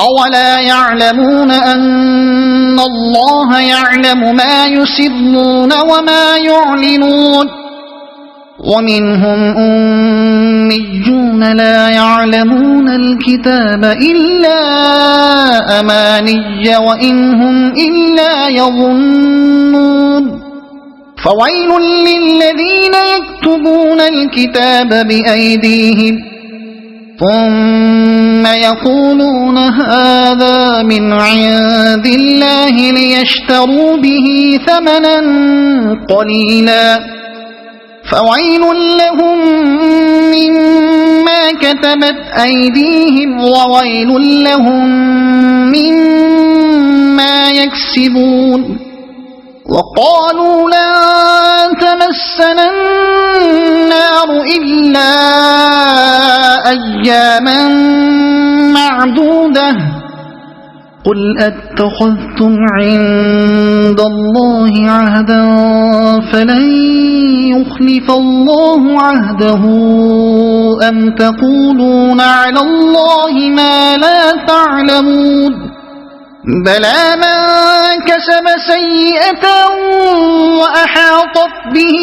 أولا يعلمون أن الله يعلم ما يسرون وما يعلنون ومنهم أميون لا يعلمون الكتاب إلا أماني وإن هم إلا يظنون فويل للذين يكتبون الكتاب بأيديهم ثم يقولون هذا من عند الله ليشتروا به ثمنا قليلا فويل لهم مما كتبت أيديهم وويل لهم مما يكسبون وقالوا لن تمسنا النار إلا أياما معدودة قل أتخذتم عند الله عهدا فلن يخلف الله عهده أم تقولون على الله ما لا تعلمون بلى من كسب سيئة وأحاطت به